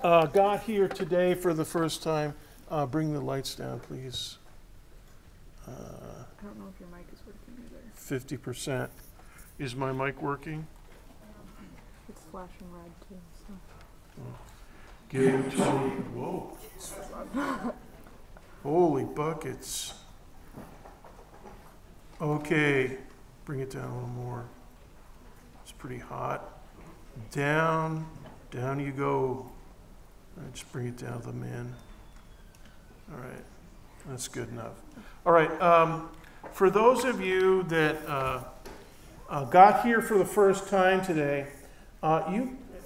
got here today for the first time, bring the lights down, please. I don't know if your mic is working either. 50%. Is my mic working? It's flashing red too. So. Give it to me. Whoa. Holy buckets. Okay. Bring it down a little more. It's pretty hot. Down. Down you go. All right, just bring it down to the min. All right. That's good enough. All right. For those of you that got here for the first time today,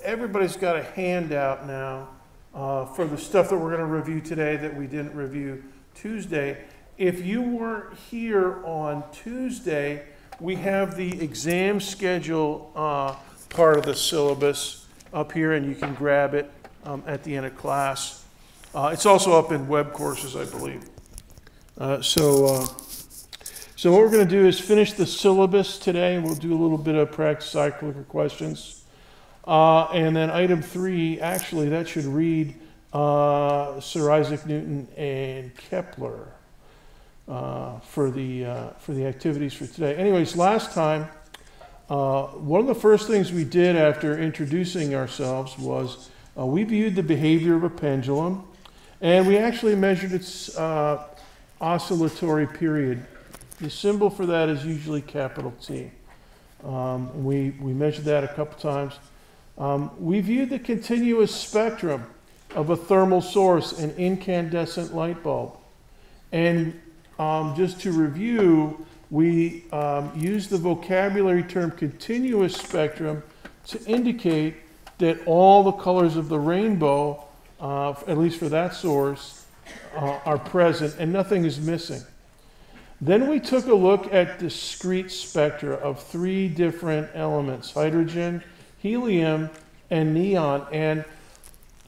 everybody's got a handout now for the stuff that we're going to review today that we didn't review Tuesday. If you weren't here on Tuesday, we have the exam schedule part of the syllabus up here, and you can grab it at the end of class. It's also up in web courses, I believe. So what we're going to do is finish the syllabus today, and we'll do a little bit of practice iClick questions. And then item 3, actually, that should read Sir Isaac Newton and Kepler for the activities for today. Anyways, last time, one of the first things we did after introducing ourselves was we viewed the behavior of a pendulum, and we actually measured its oscillatory period. The symbol for that is usually capital T. We measured that a couple times. We viewed the continuous spectrum of a thermal source, an incandescent light bulb. And just to review, we used the vocabulary term continuous spectrum to indicate that all the colors of the rainbow, at least for that source, are present and nothing is missing. Then we took a look at discrete spectra of 3 different elements: hydrogen, helium, and neon. And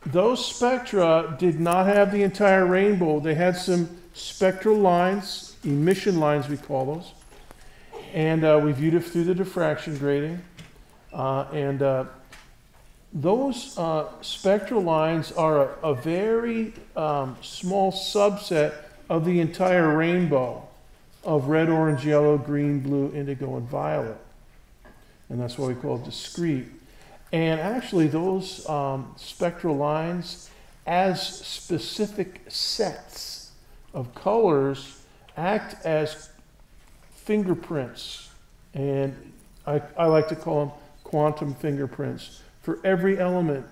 those spectra did not have the entire rainbow. They had some spectral lines, emission lines we call those. And we viewed it through the diffraction grating. Those spectral lines are a very small subset of the entire rainbow of red, orange, yellow, green, blue, indigo, and violet. And that's why we call it discrete. And actually those spectral lines, as specific sets of colors, act as fingerprints. And I like to call them quantum fingerprints. For every element,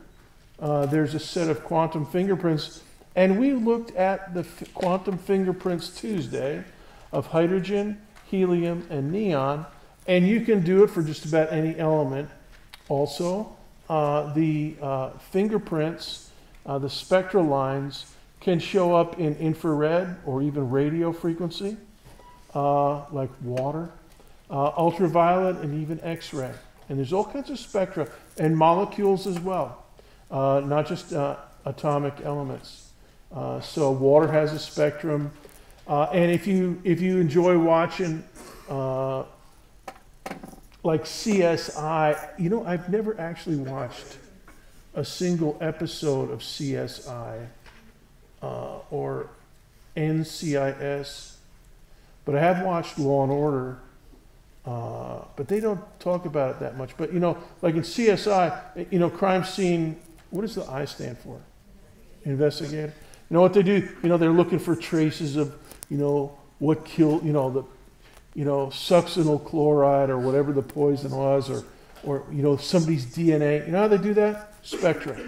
there's a set of quantum fingerprints. And we looked at the quantum fingerprints Tuesday of hydrogen, helium, and neon. And you can do it for just about any element. Also, the fingerprints, the spectral lines, can show up in infrared or even radio frequency, like water, ultraviolet, and even X-ray. And there's all kinds of spectra, and molecules as well, not just atomic elements. So water has a spectrum. And if you enjoy watching like CSI, you know, I've never actually watched a single episode of CSI or NCIS, but I have watched Law and Order, but they don't talk about it that much. But, you know, like in CSI, you know, crime scene, what does the I stand for? Investigator. You know what they do? You know, they're looking for traces of, you know, what killed, you know, the, you know, succinyl chloride or whatever the poison was, or you know, somebody's DNA. You know how they do that? Spectra.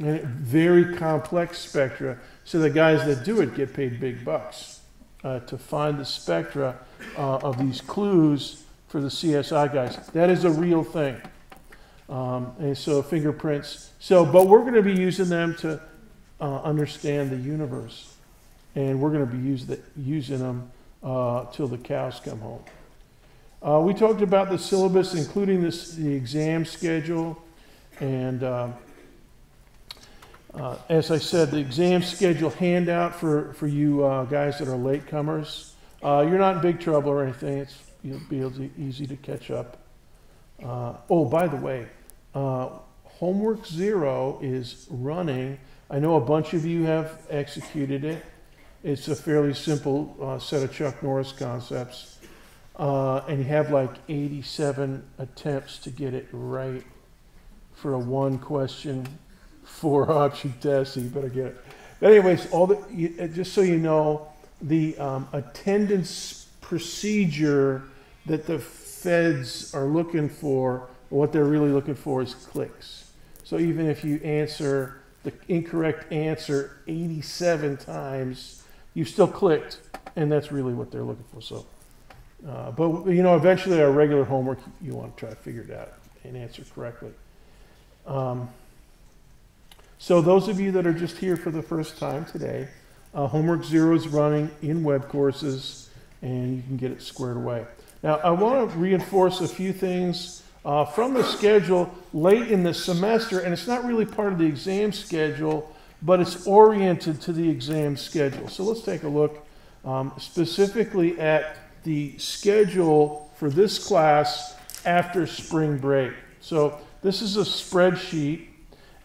And very complex spectra. So the guys that do it get paid big bucks to find the spectra of these clues for the CSI guys. That is a real thing. And so fingerprints. So, but we're going to be using them to understand the universe. And we're going to be using them till the cows come home. We talked about the syllabus, including the exam schedule. And as I said, the exam schedule handout for you guys that are latecomers. You're not in big trouble or anything. You'll be easy to catch up. Oh, by the way, homework 0 is running. I know a bunch of you have executed it. It's a fairly simple set of Chuck Norris concepts. And you have like 87 attempts to get it right for a 1-question, 4-option test. So you better get it. But anyways, just so you know, the attendance procedure that the feds are looking for, what they're really looking for is clicks. So even if you answer the incorrect answer 87 times, you still clicked, and that's really what they're looking for. So, but you know, eventually our regular homework, you want to try to figure it out and answer correctly. So those of you that are just here for the first time today, homework 0 is running in web courses, and you can get it squared away. Now, I want to reinforce a few things from the schedule late in the semester, and it's not really part of the exam schedule, but it's oriented to the exam schedule. So let's take a look specifically at the schedule for this class after spring break. So this is a spreadsheet,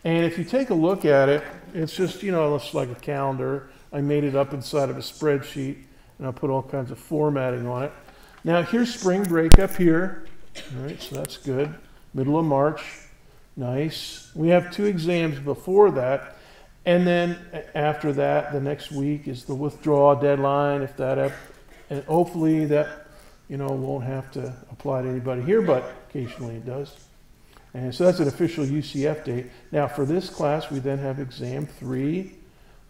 and if you take a look at it, it's just, you know, it's like a calendar. I made it up inside of a spreadsheet, and I put all kinds of formatting on it. Now here's spring break up here. All right, so that's good. Middle of March, nice. We have 2 exams before that, and then after that, the next week is the withdrawal deadline. If that, and hopefully that, you know, won't have to apply to anybody here, but occasionally it does. And so that's an official UCF date. Now for this class, we then have exam 3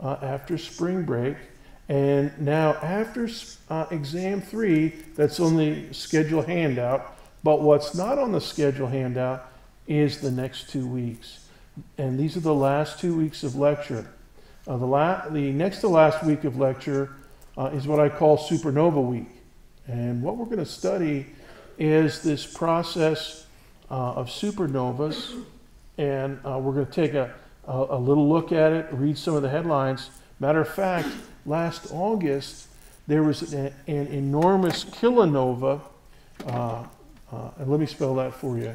after spring break. And now after exam 3, that's on the schedule handout. But what's not on the schedule handout is the next 2 weeks. And these are the last 2 weeks of lecture. The next to last week of lecture is what I call supernova week. And what we're going to study is this process of supernovas. And we're going to take a little look at it, read some of the headlines. Matter of fact, last August, there was an enormous kilonova. And let me spell that for you.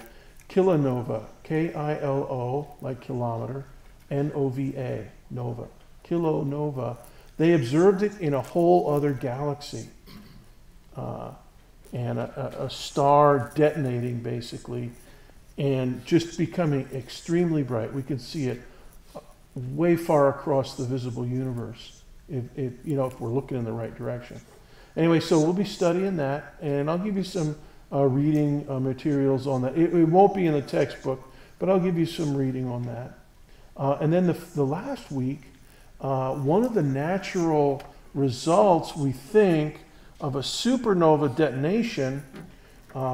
Kilonova, K-I-L-O, like kilometer, N-O-V-A, nova. Kilonova. They observed it in a whole other galaxy. And a star detonating, basically, and just becoming extremely bright. We can see it way far across the visible universe, if we're looking in the right direction. Anyway, so we'll be studying that, and I'll give you some reading materials on that. It won't be in the textbook, but I'll give you some reading on that. And then the last week, one of the natural results, we think, of a supernova detonation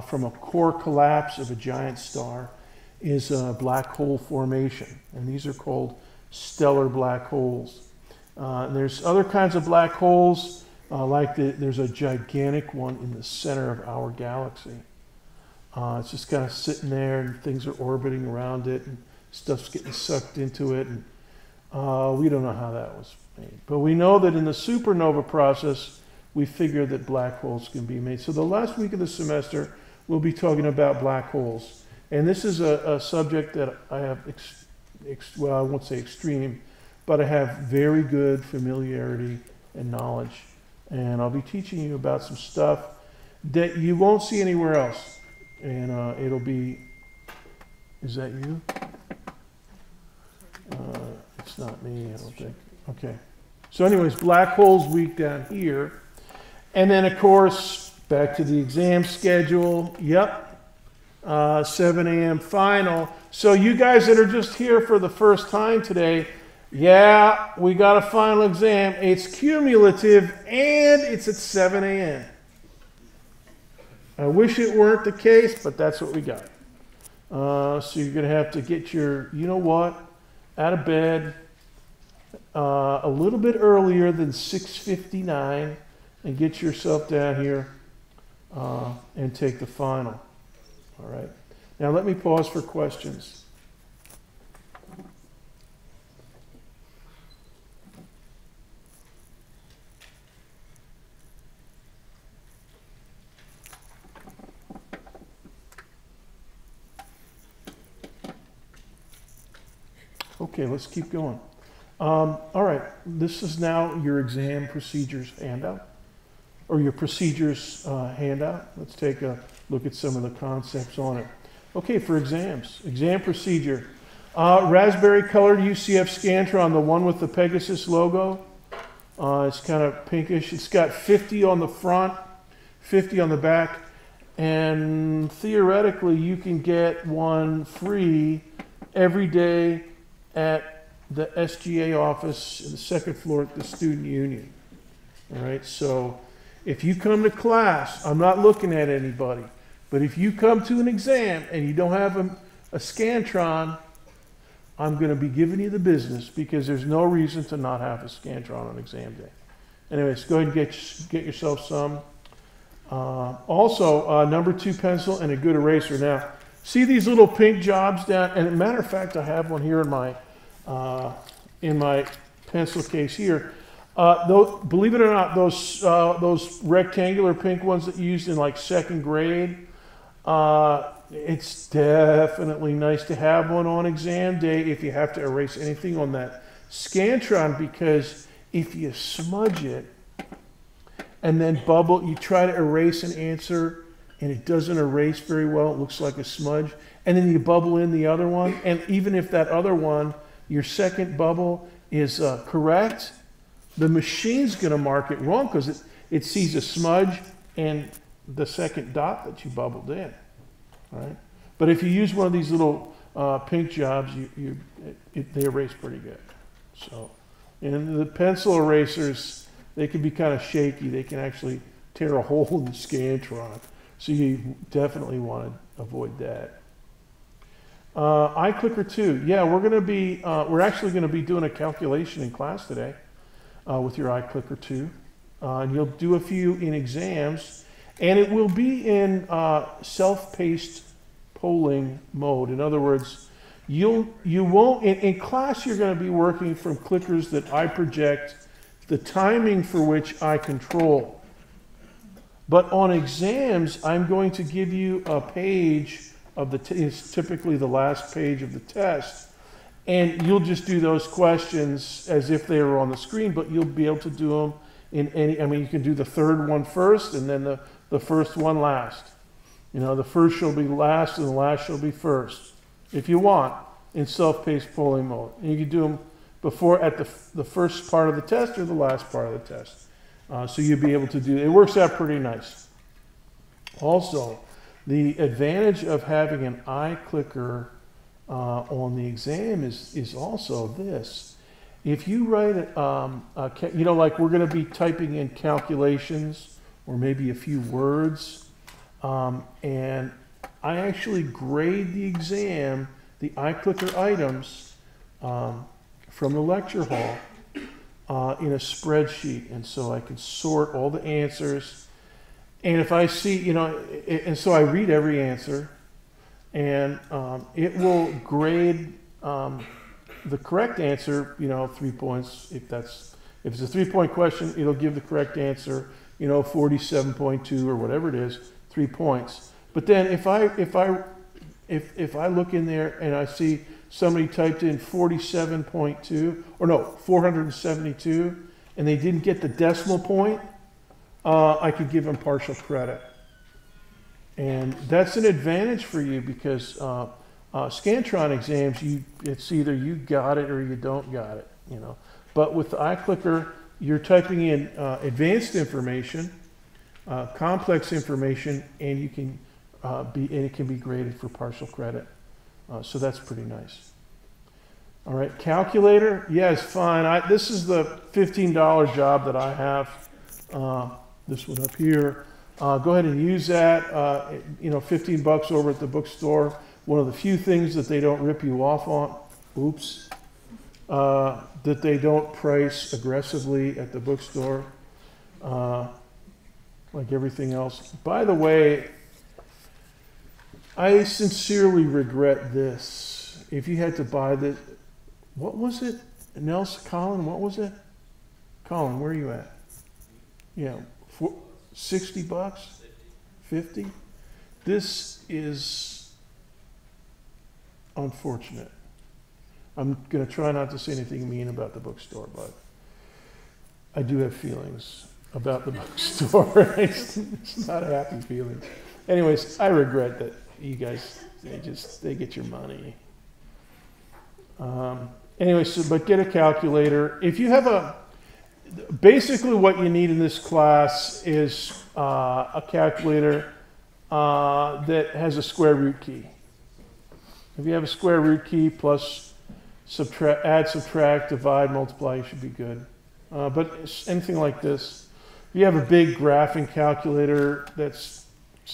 from a core collapse of a giant star is a black hole formation. And these are called stellar black holes. And there's other kinds of black holes, there's a gigantic one in the center of our galaxy. It's just kind of sitting there, and things are orbiting around it, and stuff's getting sucked into it. And we don't know how that was made. But we know that in the supernova process, we figure that black holes can be made. So the last week of the semester, we'll be talking about black holes. And this is a subject that I have, well, I won't say extreme, but I have very good familiarity and knowledge. And I'll be teaching you about some stuff that you won't see anywhere else. And it'll be, is that you? It's not me, I don't think. Okay. So anyways, black holes week down here. And then, of course, back to the exam schedule. Yep. 7 a.m. final. So you guys that are just here for the first time today, yeah, we got a final exam. It's cumulative, and it's at 7 a.m. I wish it weren't the case, but that's what we got. So you're going to have to get your, you know what, out of bed a little bit earlier than 6:59 and get yourself down here and take the final. All right. Now let me pause for questions. Okay, let's keep going. All right, this is now your exam procedures handout, or your procedures handout. Let's take a look at some of the concepts on it. Okay, for exams, exam procedure. Raspberry colored UCF Scantron, the one with the Pegasus logo. It's kind of pinkish. It's got 50 on the front, 50 on the back, and theoretically you can get one free every day at the SGA office in the second floor at the Student Union. All right, so if you come to class, I'm not looking at anybody, but if you come to an exam and you don't have a Scantron, I'm going to be giving you the business because there's no reason to not have a Scantron on exam day. Anyways, go ahead and get yourself some. Also, number 2 pencil and a good eraser. Now, see these little pink jobs down? And as a matter of fact, I have one here in my pencil case here. Believe it or not, those rectangular pink ones that you used in like 2nd grade, it's definitely nice to have one on exam day if you have to erase anything on that Scantron, because if you smudge it and then bubble, you try to erase an answer and it doesn't erase very well, it looks like a smudge, and then you bubble in the other one, and even if that other one, your second bubble is correct, the machine's going to mark it wrong because it sees a smudge and the second dot that you bubbled in. Right? But if you use one of these little pink jobs, they erase pretty good. So, and the pencil erasers, they can be kind of shaky. They can actually tear a hole in the Scantron. So you definitely want to avoid that. iClicker 2. Yeah, we're actually going to be doing a calculation in class today with your iClicker 2. And you'll do a few in exams. And it will be in self-paced polling mode. In other words, you won't, in class you're going to be working from clickers that I project, the timing for which I control. But on exams, I'm going to give you a page of it's typically the last page of the test. And you'll just do those questions as if they were on the screen, but you'll be able to do them in any, I mean, you can do the third one first and then the first one last. You know, the first shall be last and the last shall be first, if you want, in self-paced polling mode. And you can do them before at the first part of the test or the last part of the test. So you'll be able to do it. It works out pretty nice. Also, the advantage of having an iClicker on the exam is also this. If you write it, you know, like we're going to be typing in calculations or maybe a few words, and I actually grade the exam, the iClicker items from the lecture hall in a spreadsheet, and so I can sort all the answers. And if I see, you know, and so I read every answer, and it will grade the correct answer, you know, 3 points. If it's a 3-point question, it'll give the correct answer, you know, 47.2 or whatever it is, 3 points. But then if I look in there and I see somebody typed in 47.2 or no 472, and they didn't get the decimal point, I could give them partial credit. And that's an advantage for you because Scantron exams, it's either you got it or you don't got it, you know. But with the iClicker, you're typing in advanced information, complex information, and you can it can be graded for partial credit. So that's pretty nice. All right, calculator, yeah, it's fine. This is the $15 job that I have. This one up here. Go ahead and use that. You know, 15 bucks over at the bookstore. One of the few things that they don't rip you off on. Oops. That they don't price aggressively at the bookstore, like everything else. By the way, I sincerely regret this. If you had to buy this, what was it? Nelson, Colin, what was it? Colin, where are you at? Yeah, 60 bucks? 50? This is unfortunate. I'm going to try not to say anything mean about the bookstore, but I do have feelings about the bookstore. It's not a happy feeling. Anyways, I regret that you guys, they get your money. Anyways, but get a calculator. If you have basically what you need in this class is a calculator that has a square root key. If you have a square root key plus add, subtract, divide, multiply, you should be good. But anything like this, if you have a big graphing calculator, it's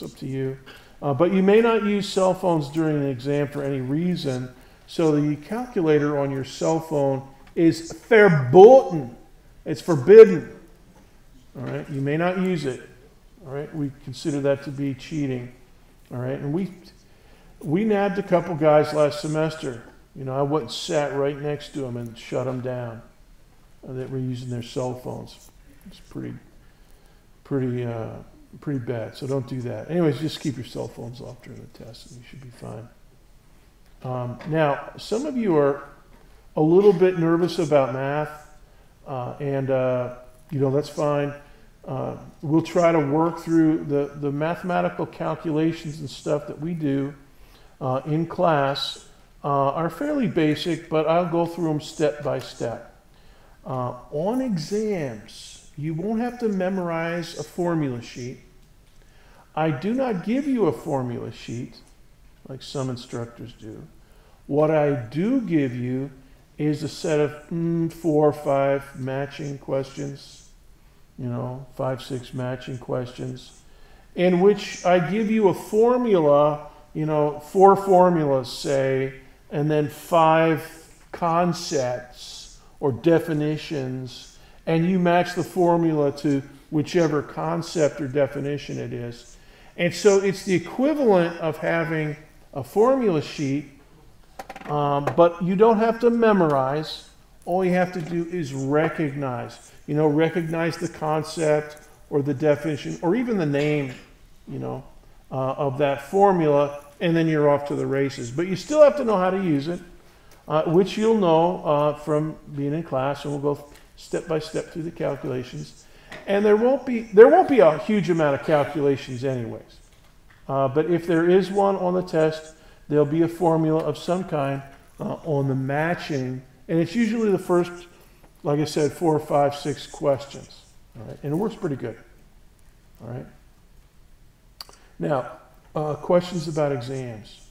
up to you. But you may not use cell phones during an exam for any reason, so the calculator on your cell phone is verboten. It's forbidden. All right, you may not use it. All right, we consider that to be cheating. All right, and we nabbed a couple guys last semester. You know, I went and sat right next to them and shut them down that were using their cell phones. It's pretty bad. So don't do that. Anyways, just keep your cell phones off during the test, and you should be fine. Now, some of you are a little bit nervous about math, and you know, that's fine. We'll try to work through the mathematical calculations and stuff that we do in class are fairly basic, but I'll go through them step by step. On exams, you won't have to memorize a formula sheet. I do not give you a formula sheet like some instructors do. What I do give you is a set of 4 or 5 matching questions, you know, 5, 6 matching questions, in which I give you a formula, you know, 4 formulas, say, and then 5 concepts or definitions, and you match the formula to whichever concept or definition it is. And so it's the equivalent of having a formula sheet, but you don't have to memorize. All you have to do is recognize. You know, recognize the concept or the definition or even the name, you know, of that formula, and then you're off to the races. But you still have to know how to use it, which you'll know from being in class, and we'll go step by step through the calculations. And there won't be a huge amount of calculations anyways. But if there is one on the test, there'll be a formula of some kind on the matching, and it's usually the first, like I said, 4, 5, 6 questions. All right, and it works pretty good. All right. Now, questions about exams.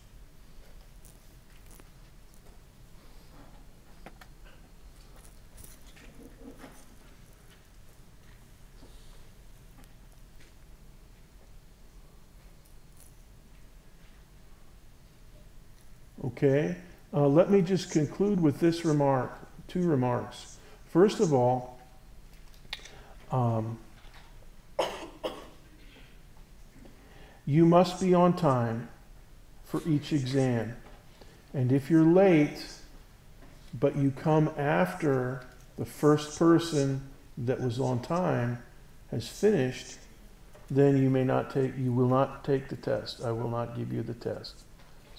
Okay, let me just conclude with this remark, 2 remarks. First of all, you must be on time for each exam. And if you're late, but you come after the first person that was on time has finished, then you will not take the test. I will not give you the test.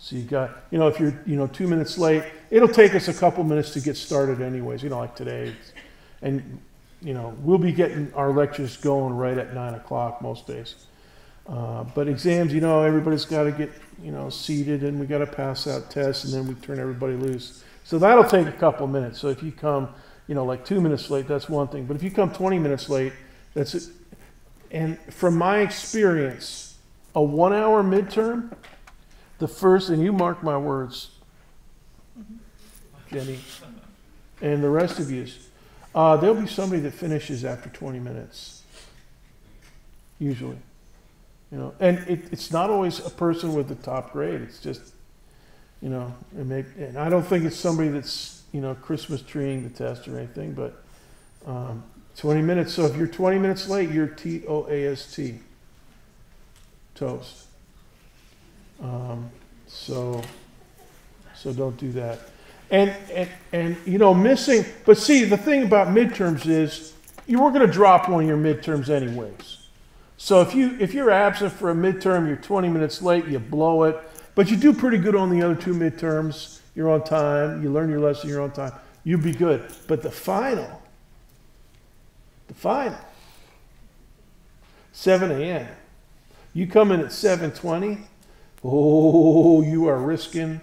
So you got, you know, if you're, 2 minutes late, it'll take us a couple minutes to get started anyways, like today. And, we'll be getting our lectures going right at 9 o'clock most days. But exams, everybody's got to get, seated, and we got to pass out tests, and then we turn everybody loose. So that'll take a couple minutes. So if you come, like 2 minutes late, that's one thing. But if you come 20 minutes late, that's it. And from my experience, a 1-hour midterm, the first, and you mark my words, Jenny, and the rest of you, there'll be somebody that finishes after 20 minutes, usually. And it's not always a person with the top grade. It's just, and I don't think it's somebody that's, Christmas treeing the test or anything, but 20 minutes. So if you're 20 minutes late, you're T-O-A-S-T, toast. So don't do that. And missing, but see, the thing about midterms is you were going to drop one of your midterms anyways. So if you're absent for a midterm, you're 20 minutes late, you blow it, but you do pretty good on the other 2 midterms, you're on time, you learn your lesson, you're on time, you'll be good. But the final, 7 a.m., you come in at 7:20, oh, you are risking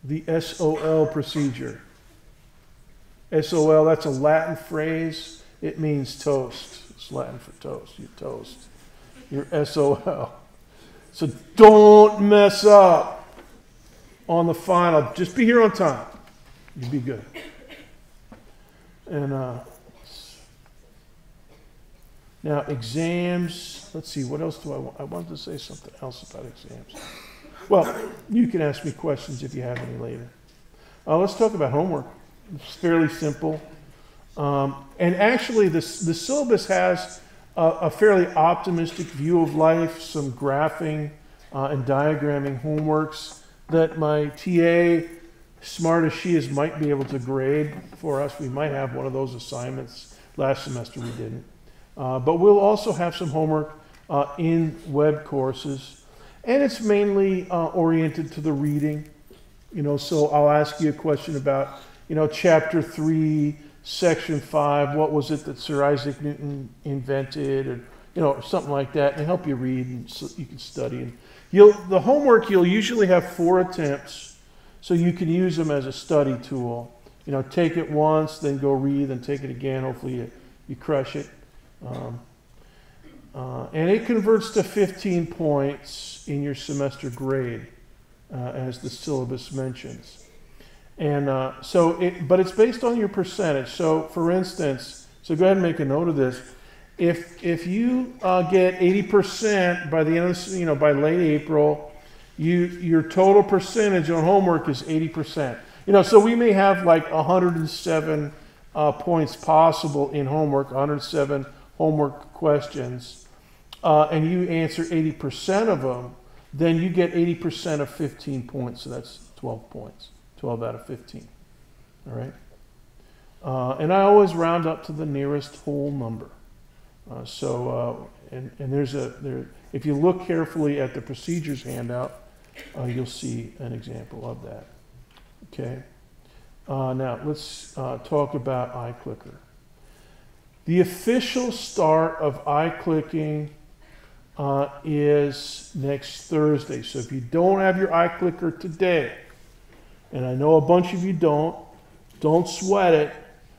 the SOL procedure. SOL, that's a Latin phrase. It means toast. It's Latin for toast. You toast. You're SOL. So don't mess up on the final. Just be here on time. You'll be good. And now exams. Let's see. What else do I want? I wanted to say something else about exams. Well, you can ask me questions if you have any later. Let's talk about homework. It's fairly simple. And actually, the syllabus has a fairly optimistic view of life, some graphing and diagramming homeworks that my TA, smart as she is, might be able to grade for us. We might have one of those assignments. Last semester we didn't. But we'll also have some homework in web courses. And it's mainly oriented to the reading. So I'll ask you a question about, chapter 3, section 5, what was it that Sir Isaac Newton invented, or something like that, and help you read and so you can study. And the homework, you'll usually have 4 attempts, so you can use them as a study tool. Take it once, then go read, then take it again. Hopefully you crush it. And it converts to 15 points in your semester grade, as the syllabus mentions. And but it's based on your percentage. So for instance, so go ahead and make a note of this. If you get 80% by the end of by late April, your total percentage on homework is 80%. So we may have like 107 points possible in homework, 107 homework questions, and you answer 80% of them, then you get 80% of 15 points. So that's 12 points. 12 out of 15. All right? And I always round up to the nearest whole number. And if you look carefully at the procedures handout, you'll see an example of that. Okay? Now, let's talk about iClicker. The official start of iClicking is next Thursday. So if you don't have your iClicker today, and I know a bunch of you don't sweat it,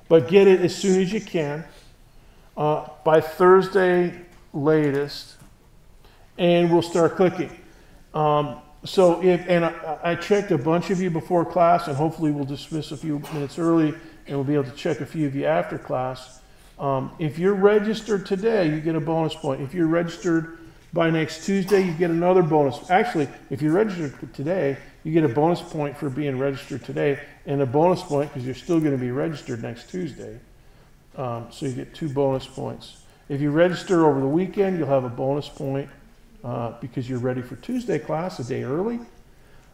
but get it as soon as you can, by Thursday latest, and we'll start clicking. I checked a bunch of you before class, and hopefully we'll dismiss a few minutes early, and we'll be able to check a few of you after class. If you're registered today, you get a bonus point. If you're registered by next Tuesday, you get another bonus. Actually, if you're registered today, you get a bonus point for being registered today, and a bonus point because you're still going to be registered next Tuesday. So you get 2 bonus points. If you register over the weekend, you'll have a bonus point because you're ready for Tuesday class a day early.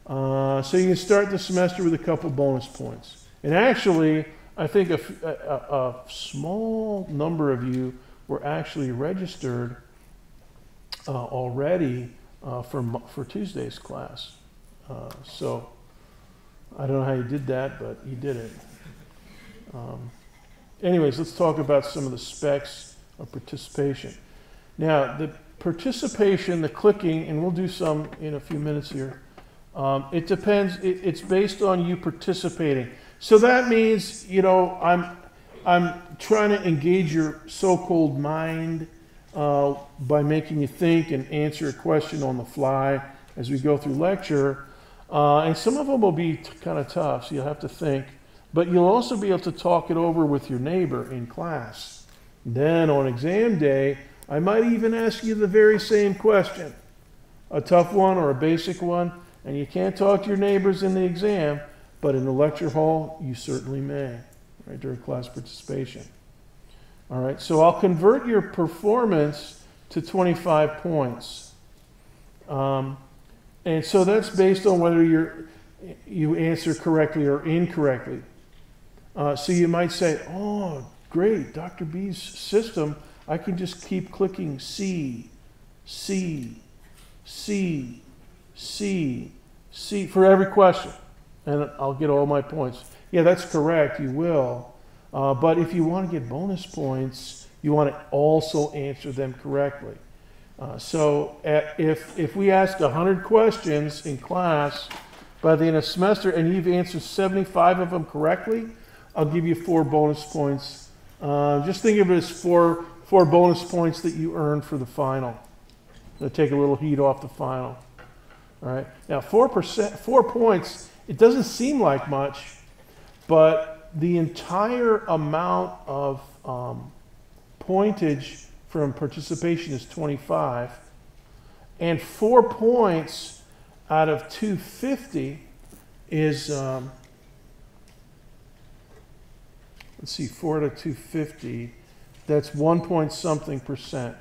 So you can start the semester with a couple bonus points. And actually, I think a small number of you were actually registered already for Tuesday's class. So I don't know how you did that, but you did it. Anyways, let's talk about some of the specs of participation. Now, the participation, the clicking, and we'll do some in a few minutes here. It depends. It's based on you participating. So that means, I'm trying to engage your so-called mind by making you think and answer a question on the fly as we go through lecture. And some of them will be kind of tough, so you'll have to think. But you'll also be able to talk it over with your neighbor in class. Then on exam day, I might even ask you the very same question, a tough one or a basic one, and you can't talk to your neighbors in the exam, but in the lecture hall, you certainly may, right, during class participation. All right, so I'll convert your performance to 25 points. And so that's based on whether you answer correctly or incorrectly. So you might say, oh, great, Dr. B's system, I can just keep clicking C, C, C, C, C for every question. and I'll get all my points. Yeah, that's correct, you will. But if you want to get bonus points, you want to also answer them correctly. If we ask 100 questions in class by the end of the semester and you've answered 75 of them correctly, I'll give you 4 bonus points. Just think of it as four bonus points that you earn for the final. They'll take a little heat off the final. All right. Now, 4 points, it doesn't seem like much, but the entire amount of pointage from participation is 25, and 4 points out of 250 is, let's see, 4 out of 250, that's 1 point something percent.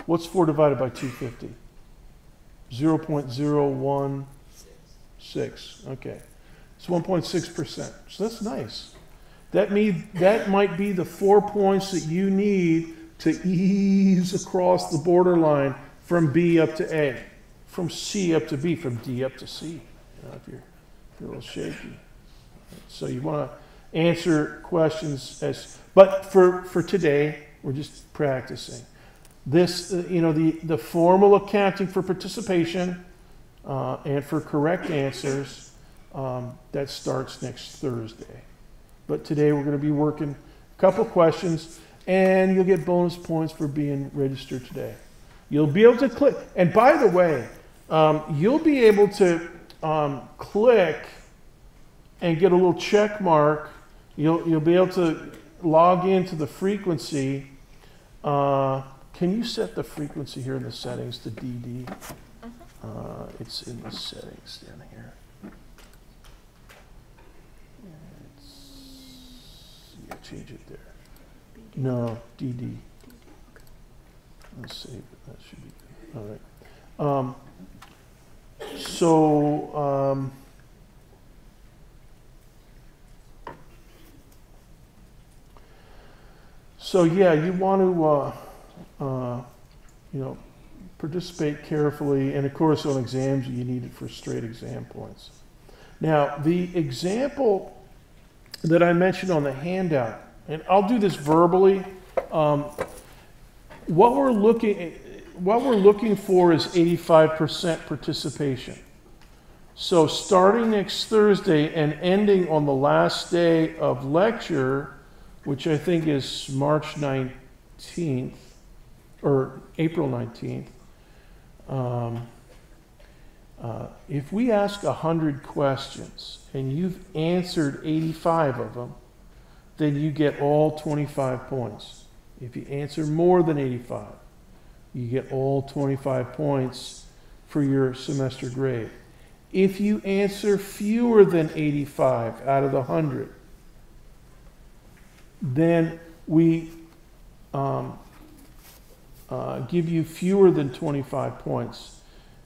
What's 4 divided by 250? 0.016. Okay. It's 1.6%. So that's nice. That might be the 4 points that you need to ease across the borderline from B up to A, from C up to B, from D up to C. You know, if you're a little shaky. So you want to answer questions but for today, we're just practicing. This, the formal accounting for participation and for correct answers, that starts next Thursday. But today we're going to be working a couple questions, and you'll get bonus points for being registered today. You'll be able to click, and by the way, you'll be able to click and get a little check mark. You'll be able to log into the frequency. Can you set the frequency here in the settings to DD? It's in the settings down here. Yeah, change it there. No, DD. Let's save it. That should be good. All right. So yeah, you want to participate carefully, and of course on exams you need it for straight exam points. Now the example that I mentioned on the handout, and I'll do this verbally, what we're looking for is 85% participation. So starting next Thursday and ending on the last day of lecture, which I think is March 19th, or April 19th, if we ask 100 questions and you've answered 85 of them, then you get all 25 points. If you answer more than 85, you get all 25 points for your semester grade. If you answer fewer than 85 out of the 100, then we give you fewer than 25 points.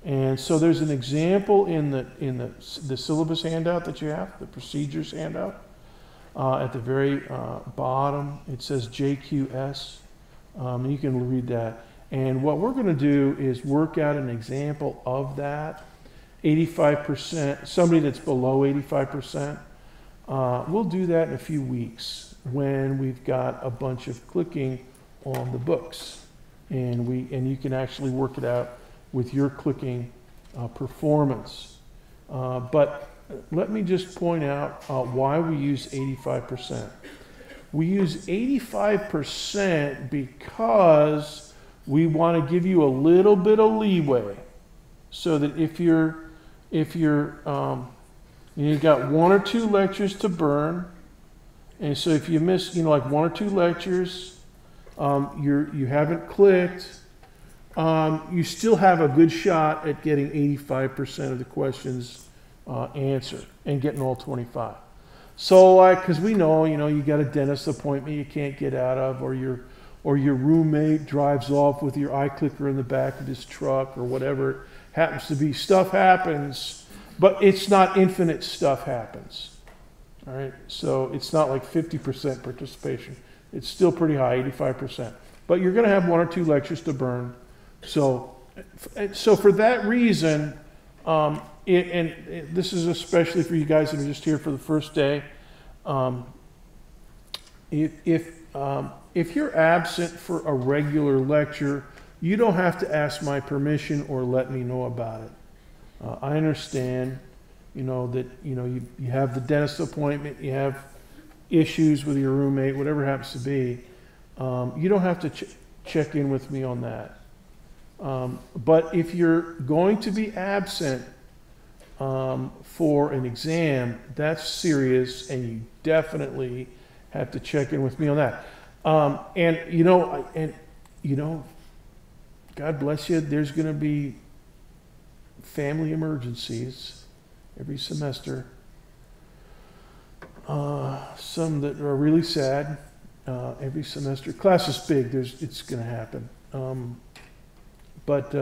And so there's an example in the syllabus handout that you have, the procedures handout. At the very bottom, it says JQS. You can read that. And what we're going to do is work out an example of that. 85%, somebody that's below 85%. We'll do that in a few weeks when we've got a bunch of clicking on the books. And you can actually work it out with your clicking performance. But let me just point out why we use 85%. We use 85% because we want to give you a little bit of leeway, so that if you've got 1 or 2 lectures to burn, and so if you miss like 1 or 2 lectures, you haven't clicked, you still have a good shot at getting 85% of the questions answered and getting all 25. So because we know, you got a dentist appointment you can't get out of, or your roommate drives off with your iClicker in the back of his truck, or whatever it happens to be. Stuff happens, but it's not infinite stuff happens. All right, so it's not like 50% participation. It's still pretty high, 85%. But you're going to have 1 or 2 lectures to burn. So for that reason, This is especially for you guys that are just here for the first day. If you're absent for a regular lecture, you don't have to ask my permission or let me know about it. I understand, that, you have the dentist appointment, you have issues with your roommate, whatever it happens to be. You don't have to check in with me on that. But if you're going to be absent for an exam, that's serious, and you definitely have to check in with me on that. God bless you, there's going to be family emergencies every semester. Some that are really sad every semester. Class is big, it's going to happen. But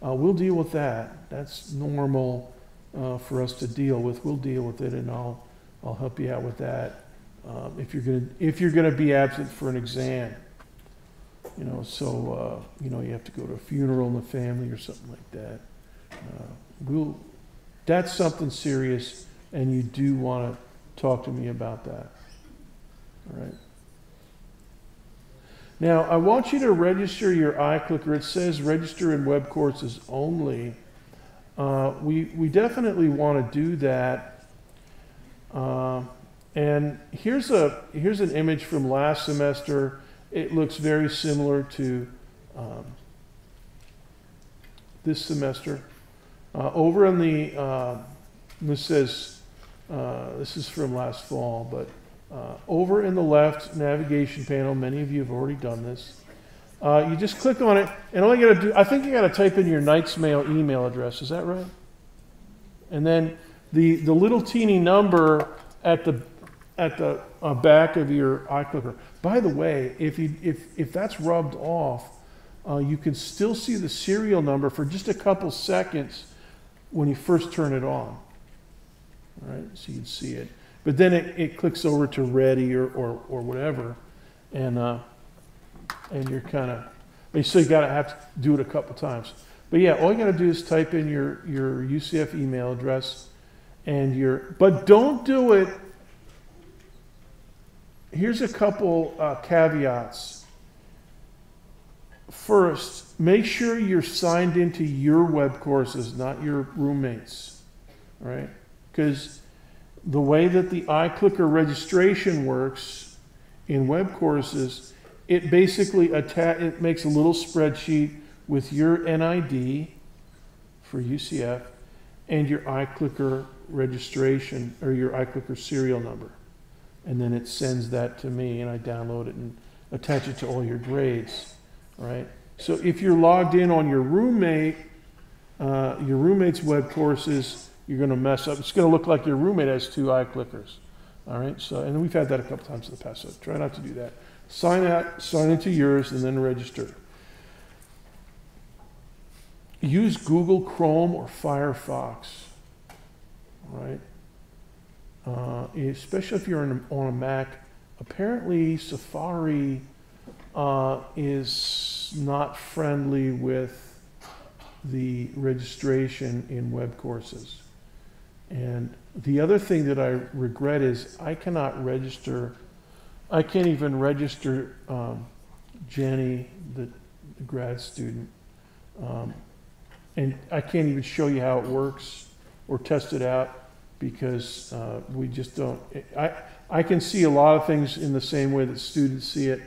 we'll deal with that. That's normal for us to deal with. We'll deal with it, and I'll help you out with that. If you're gonna be absent for an exam, you have to go to a funeral in the family or something like that. That's something serious, and you do want to talk to me about that. All right. Now, I want you to register your iClicker. It says register in web courses only. We definitely want to do that. And here's an image from last semester. It looks very similar to this semester. Over in the, this is from last fall, but over in the left navigation panel, many of you have already done this. You just click on it, and all you got to do, I think you got to type in your Knight's Mail email address. Is that right? And then the little teeny number at the back of your iClicker. By the way, if that's rubbed off, you can still see the serial number for just a couple seconds when you first turn it on. All right, so you can see it. But then it clicks over to ready or whatever, and you're kind of, so you gotta have to do it a couple times. But yeah, all you gotta do is type in your UCF email address and but don't do it. Here's a couple caveats. First, make sure you're signed into your web courses, not your roommates, right? Because the way that the iClicker registration works in web courses, it basically it makes a little spreadsheet with your NID for UCF and your iClicker registration or your iClicker serial number. And then it sends that to me, and I download it and attach it to all your grades, right? So if you're logged in on your roommate's web courses, you're going to mess up. It's going to look like your roommate has 2 iClickers, all right? So, and we've had that a couple times in the past, so try not to do that. Sign into yours, and then register. Use Google Chrome or Firefox, right? Especially if you're on a Mac. Apparently, Safari is not friendly with the registration in web courses. And the other thing that I regret is I can't even register Jenny, the grad student. And I can't even show you how it works or test it out because we just don't. I can see a lot of things in the same way that students see it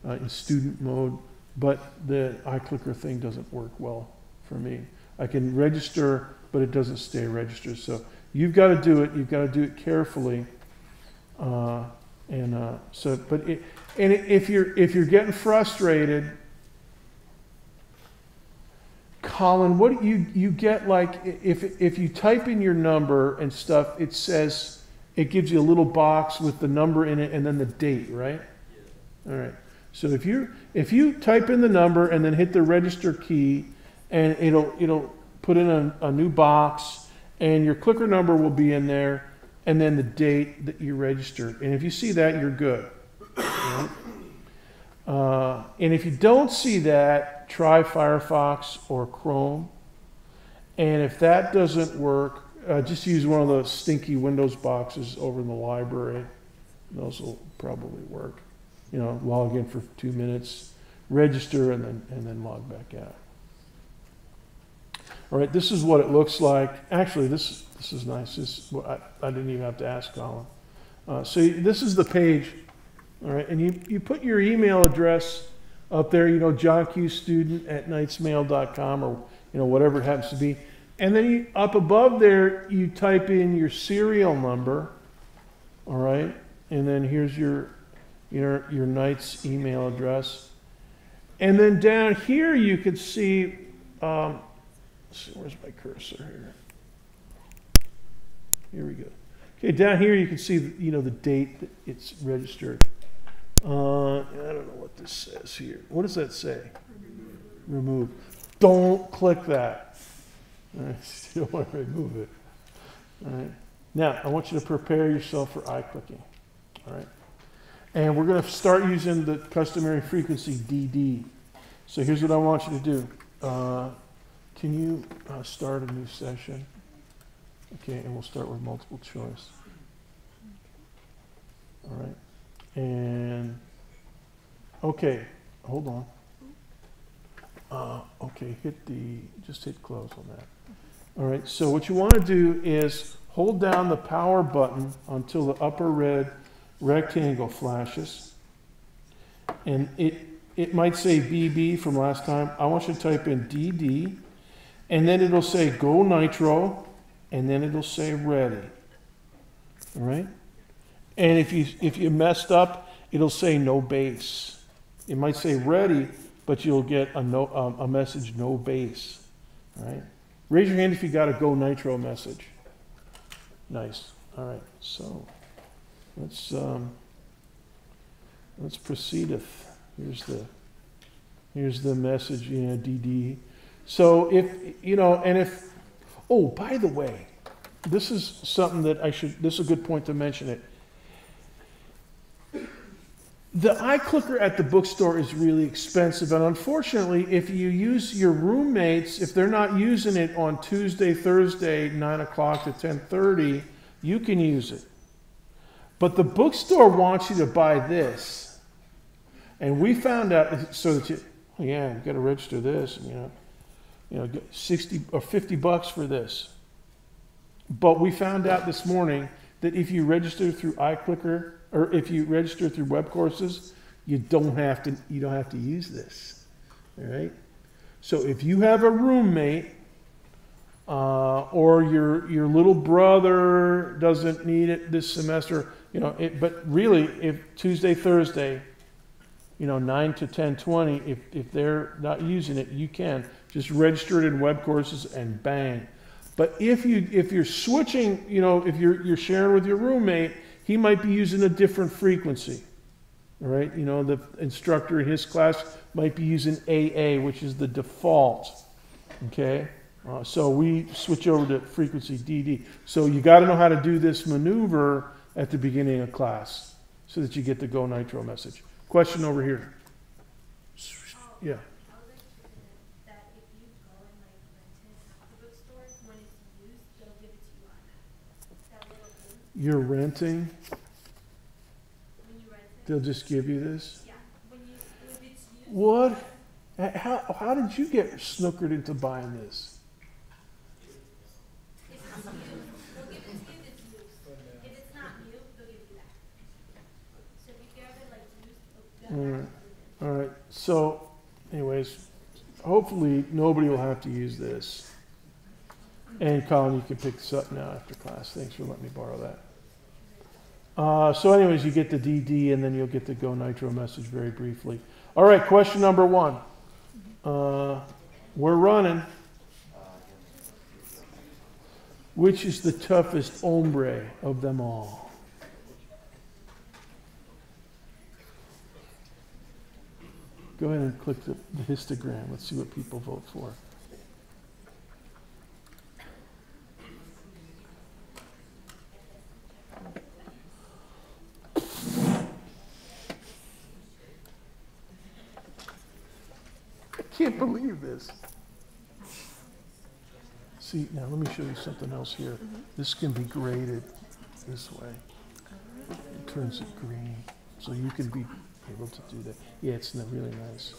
in student mode, but the iClicker thing doesn't work well for me. I can register, but it doesn't stay registered. So you've got to do it. You've got to do it carefully. If you're getting frustrated, Colin, what you get, like if you type in your number and stuff, it gives you a little box with the number in it and then the date, right? Yeah. All right. So if you type in the number and then hit the register key, and it'll put in a new box, and your clicker number will be in there, and then the date that you registered. And if you see that, you're good. Right? And if you don't see that, try Firefox or Chrome. And if that doesn't work, just use one of those stinky Windows boxes over in the library. Those will probably work. You know, log in for 2 minutes, register, and then log back out. All right, this is what it looks like. Actually, this is nice. I didn't even have to ask Colin. So this is the page. All right, and you put your email address up there, you know, johnqstudent@knightsmail.com, or, you know, whatever it happens to be. And then up above there, you type in your serial number. All right, and then here's your Knights email address. And then down here you can see, let's see, where's my cursor here? Here we go. Okay, down here you can see, you know, the date that it's registered. I don't know what this says here. What does that say? Remove. Don't click that. All right, you don't want to remove it. All right. Now, I want you to prepare yourself for iClicking. All right. And we're going to start using the customary frequency DD. So here's what I want you to do. Can you start a new session? Okay, and we'll start with multiple choice. All right. And, okay, hold on. Okay, just hit close on that. All right, so what you want to do is hold down the power button until the upper red rectangle flashes. And it might say BB from last time. I want you to type in DD, and then it'll say go nitro, and then it'll say ready. All right? And if you messed up, it'll say no base. It might say ready, but you'll get a message no base. All right? Raise your hand if you got a go nitro message. Nice. All right. So let's proceedeth. Here's the message, you know, DD. So oh, by the way, this is something that this is a good point to mention it. The iClicker at the bookstore is really expensive, and unfortunately, if you use your roommates, if they're not using it on Tuesday, Thursday, 9 o'clock to 10:30, you can use it. But the bookstore wants you to buy this. And we found out, so that you got to register this, and get 60 or 50 bucks for this. But we found out this morning that if you register through iClicker, or if you register through web courses, you don't have to use this. All right? So if you have a roommate, or your little brother doesn't need it this semester, but really, if Tuesday, Thursday, 9 to 10:20, if they're not using it, you can just register it in web courses and bang. But if you're switching, if you're sharing with your roommate, he might be using a different frequency. All right, the instructor in his class might be using AA, which is the default. Okay, so we switch over to frequency DD. So you got to know how to do this maneuver at the beginning of class so that you get the Go Nitro message. Question over here. Yeah. That if you go and rent it at the bookstore, when it's used, they'll give it to you automatically. That little thing. You're renting. When you rent it. They'll just give you this. Yeah. If it's used. What? How did you get snookered into buying this? If it's used, they'll give it to you if it's used. If it's not new, they'll give you that. So if you grab it like used, they'll All right. All right. So, anyways, hopefully nobody will have to use this. And Colin, you can pick this up now after class. Thanks for letting me borrow that. So anyways, you get the DD, and then you'll get the Go Nitro message very briefly. All right, question number 1. We're running. Which is the toughest hombre of them all? Go ahead and click the histogram. Let's see what people vote for. I can't believe this. See, now let me show you something else here. This can be graded this way. It turns it green, so you can be able to do that. Yeah, it's really nice.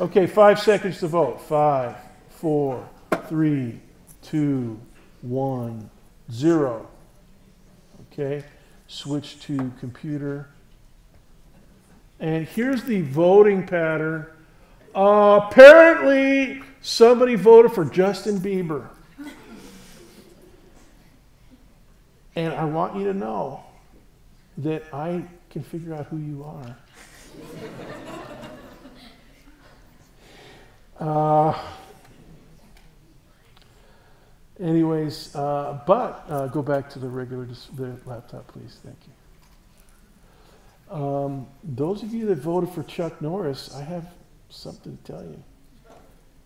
Okay, 5 seconds to vote. 5, 4, 3, 2, 1, 0. Okay, switch to computer. And here's the voting pattern. Apparently, somebody voted for Justin Bieber. And I want you to know that I can figure out who you are. Anyways, but go back to the the laptop, please. Thank you. Those of you that voted for Chuck Norris, I have something to tell you.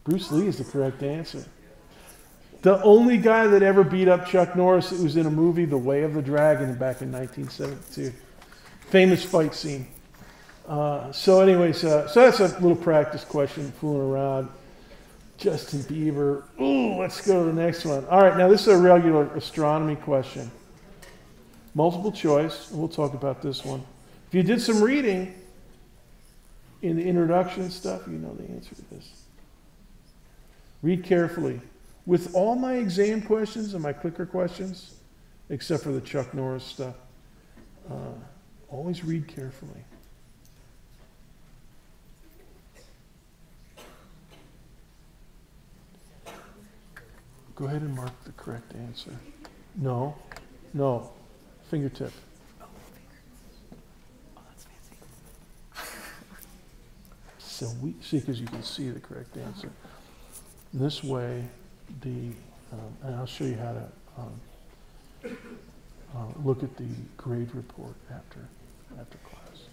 Bruce Lee is the correct answer. The only guy that ever beat up Chuck Norris, it was in a movie, The Way of the Dragon, back in 1972. Famous fight scene. So that's a little practice question, fooling around. Justin Bieber. Ooh, let's go to the next one. All right, now this is a regular astronomy question. Multiple choice, and we'll talk about this one. If you did some reading in the introduction and stuff, you know the answer to this. Read carefully. With all my exam questions and my clicker questions, except for the Chuck Norris stuff, always read carefully. Go ahead and mark the correct answer. No. Fingertip. So because you can see the correct answer. This way, and I'll show you how to look at the grade report after class.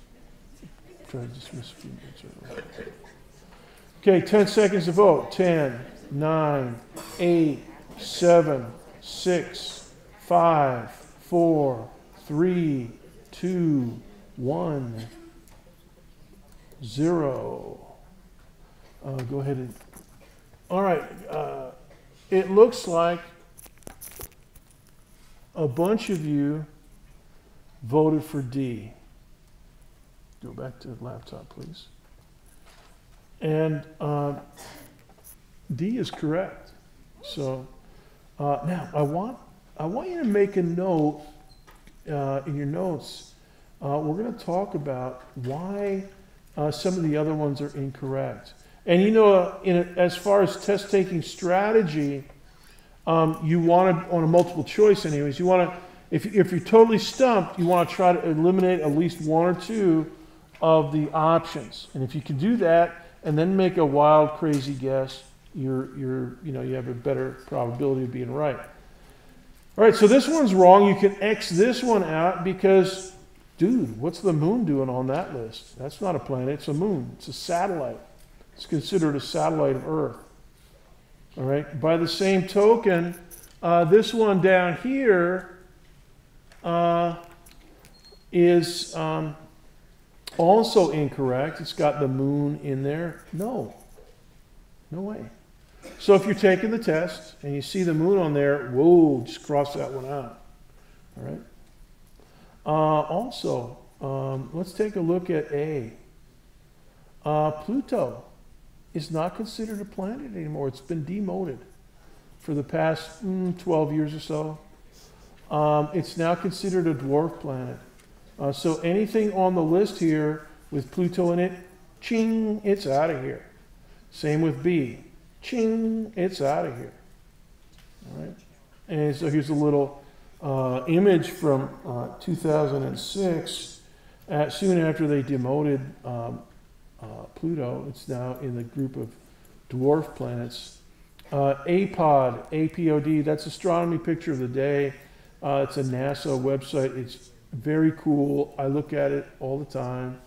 Try to dismiss a few minutes early. Okay, 10 seconds to vote. 10, 9, 8, 7, 6, 5, 4, 3, 2, 1, 0. Go ahead and... All right. It looks like a bunch of you voted for D. Go back to the laptop, please. And D is correct. So now I want you to make a note in your notes. We're going to talk about why some of the other ones are incorrect. And you know, as far as test taking strategy, you want to, on a multiple choice anyways, you want to, if you're totally stumped, you want to try to eliminate at least one or two of the options. And if you can do that and then make a wild, crazy guess, you have a better probability of being right. All right, so this one's wrong. You can X this one out because, dude, what's the moon doing on that list? That's not a planet, it's a moon. It's a satellite. It's considered a satellite of Earth. All right. By the same token, this one down here is also incorrect. It's got the moon in there. No way. So if you're taking the test and you see the moon on there, whoa, just cross that one out. All right. Let's take a look at A. Pluto is not considered a planet anymore. It's been demoted for the past 12 years or so. It's now considered a dwarf planet. So anything on the list here with Pluto in it, ching, it's out of here. Same with B. Ching, it's out of here. All right. And so here's a little image from 2006. Soon after they demoted Pluto, it's now in the group of dwarf planets. APOD, APOD, that's astronomy picture of the day. It's a NASA website. It's very cool. I look at it all the time.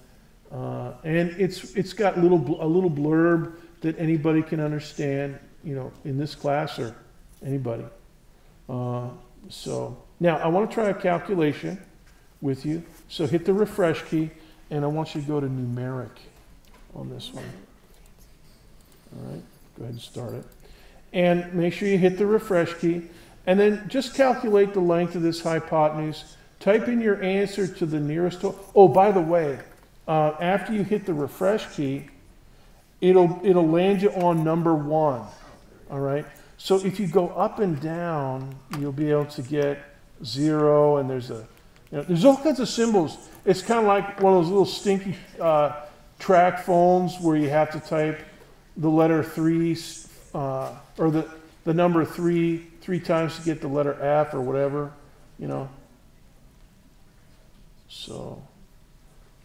And it's got a little blurb that anybody can understand, in this class or anybody. So now I want to try a calculation with you. So hit the refresh key, and I want you to go to numeric on this one. All right, go ahead and start it. and make sure you hit the refresh key, and then just calculate the length of this hypotenuse. Type in your answer to the nearest. Oh, by the way, after you hit the refresh key, it'll land you on number 1. All right. So if you go up and down, you'll be able to get 0, and there's all kinds of symbols. It's kind of like one of those little stinky track phones where you have to type the letter 3 or the number 3 times to get the letter F or whatever, you know. So,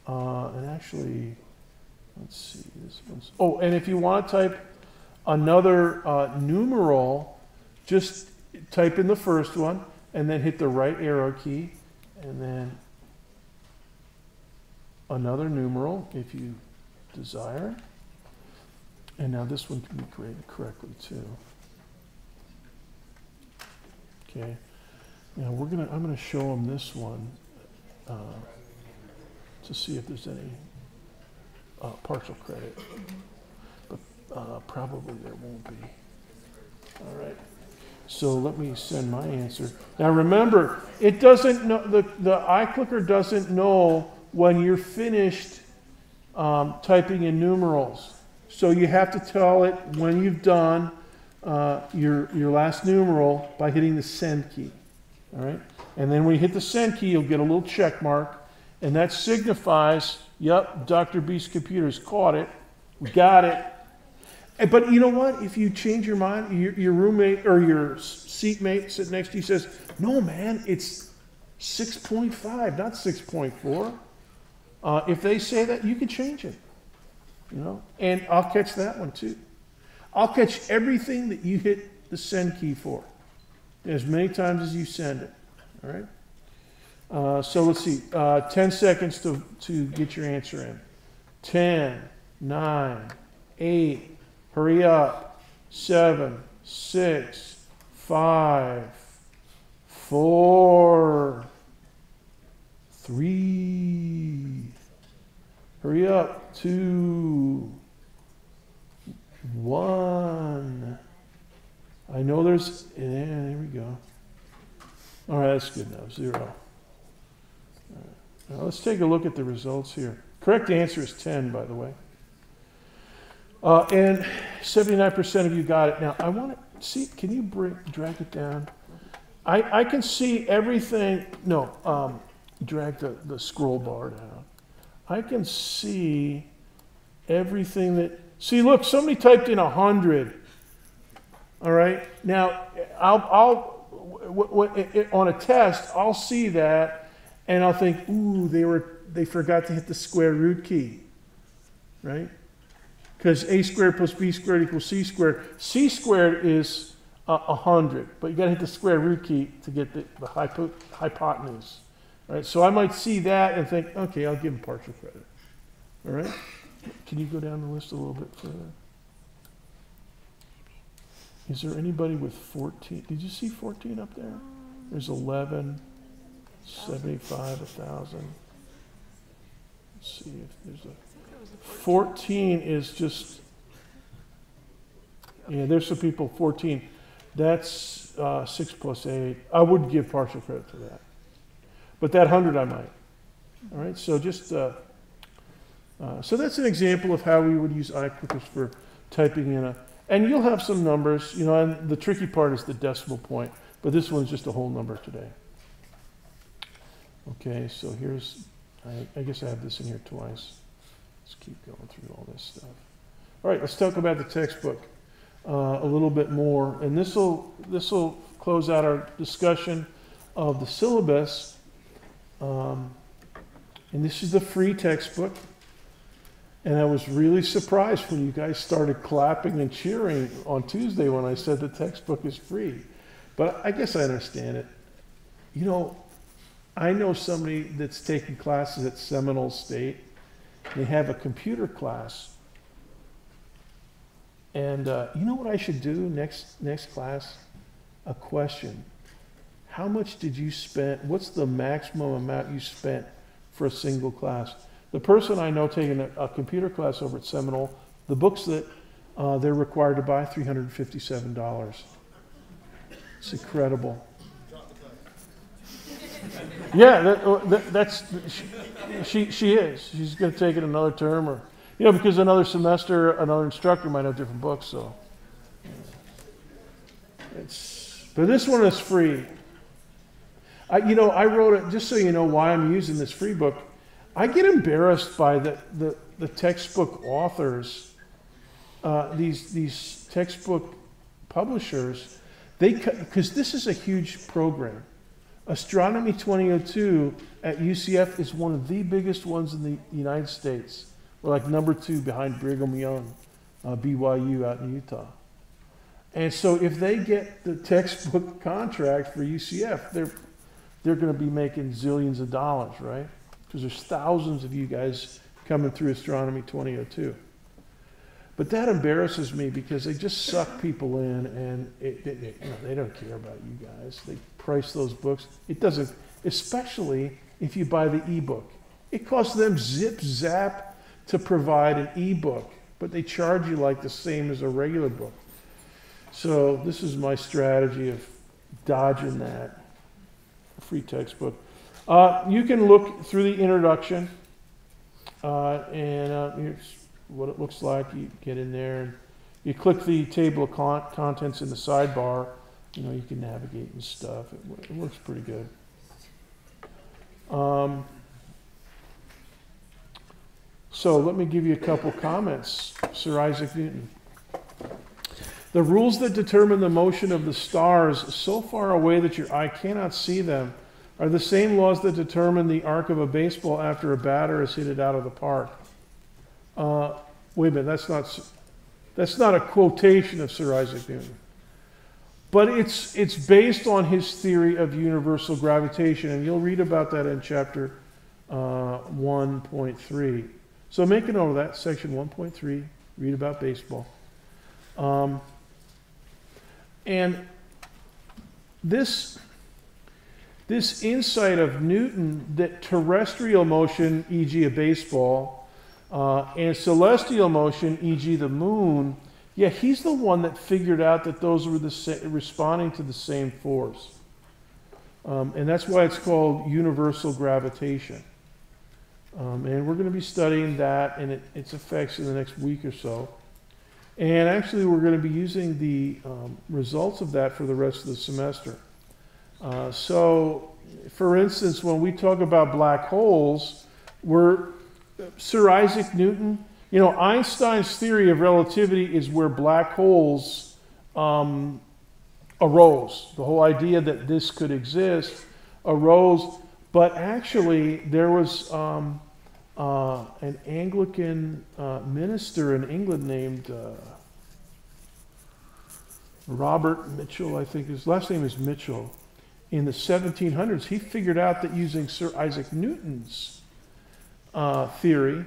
and actually, let's see, this one's, oh, and if you want to type another numeral, just type in the first one and then hit the right arrow key, and then another numeral if you desire. And now this one can be graded correctly too. Okay. Now I'm gonna show them this one to see if there's any partial credit, but probably there won't be. All right. So let me send my answer. Now remember, it doesn't know, the iClicker doesn't know when you're finished typing in numerals. So you have to tell it when you've done your last numeral by hitting the send key. All right? And then when you hit the send key, you'll get a little check mark, and that signifies, yep, Dr. B's computer's caught it. We got it. But you know what? If you change your mind, your roommate or your seatmate sitting next to you says, no, man, it's 6.5, not 6.4. If they say that, you can change it. You know, and I'll catch that one too. I'll catch everything that you hit the send key for, as many times as you send it. All right. So let's see. 10 seconds to get your answer in. 10, 9, 8. Hurry up. 7, 6, 5, 4, 3. Hurry up. 2, 1. I know there's, yeah, there we go. All right, that's good enough. 0. All right. Now let's take a look at the results here. Correct answer is 10, by the way. And 79% of you got it. Now, I want to see, can you drag it down? I can see everything. No, drag the scroll bar down. I can see everything that, see, look, somebody typed in 100. All right. Now, on a test, I'll see that, and I'll think, ooh, they forgot to hit the square root key, right? Because a squared plus b squared equals c squared. C squared is 100, but you got to hit the square root key to get the hypotenuse. All right. So I might see that and think, okay, I'll give them partial credit. All right. Can you go down the list a little bit further? Is there anybody with 14? Did you see 14 up there? There's 11, 75, 1,000. Let's see if there's a 14 is just, yeah, there's some people, 14. That's 6 plus 8. I would give partial credit to that. But that 100 I might. All right, so just, so that's an example of how we would use iClickers for typing in and you'll have some numbers, you know, and the tricky part is the decimal point, but this one's just a whole number today. Okay, so here's, I guess I have this in here twice. Let's keep going through all this stuff. All right, let's talk about the textbook a little bit more, and this will close out our discussion of the syllabus. And this is the free textbook. And I was really surprised when you guys started clapping and cheering on Tuesday when I said the textbook is free. But I guess I understand it. You know, I know somebody that's taking classes at Seminole State. They have a computer class. And you know what I should do next class? A question. How much did you spend? What's the maximum amount you spent for a single class? The person I know taking a computer class over at Seminole, the books that they're required to buy $357. It's incredible. Yeah, that's she is. She's going to take it another term, or because another semester, another instructor might have different books. So, but this one is free. I wrote it just so you know why I'm using this free book. I get embarrassed by the textbook authors, these textbook publishers. Because this is a huge program. Astronomy 2002 at UCF is one of the biggest ones in the United States. We're like number 2 behind Brigham Young, BYU out in Utah. And so if they get the textbook contract for UCF, they're going to be making zillions of dollars, right? Because there's thousands of you guys coming through Astronomy 2002. But that embarrasses me because they just suck people in, and they don't care about you guys. They price those books. It doesn't, especially if you buy the ebook. It costs them zip zap to provide an ebook, but they charge you like the same as a regular book. So this is my strategy of dodging that free textbook. You can look through the introduction, and here's what it looks like. You get in there and you click the table of contents in the sidebar. You can navigate and stuff. It works pretty good. So let me give you a couple comments. Sir Isaac Newton. The rules that determine the motion of the stars so far away that your eye cannot see them are the same laws that determine the arc of a baseball after a batter has hit it out of the park. Wait a minute, that's not a quotation of Sir Isaac Newton. But it's based on his theory of universal gravitation, and you'll read about that in chapter 1.3. So make a note of that, section 1.3, read about baseball. And this insight of Newton that terrestrial motion, e.g. a baseball, and celestial motion, e.g. the moon, yeah, he's the one that figured out that those were responding to the same force. And that's why it's called universal gravitation. And we're going to be studying that and its effects in the next week or so. And actually, we're going to be using the results of that for the rest of the semester. So, for instance, when we talk about black holes, Sir Isaac Newton, Einstein's theory of relativity is where black holes arose. The whole idea that this could exist arose, but actually there was an Anglican minister in England named Robert Mitchell, I think his last name is Mitchell. In the 1700s, he figured out that using Sir Isaac Newton's theory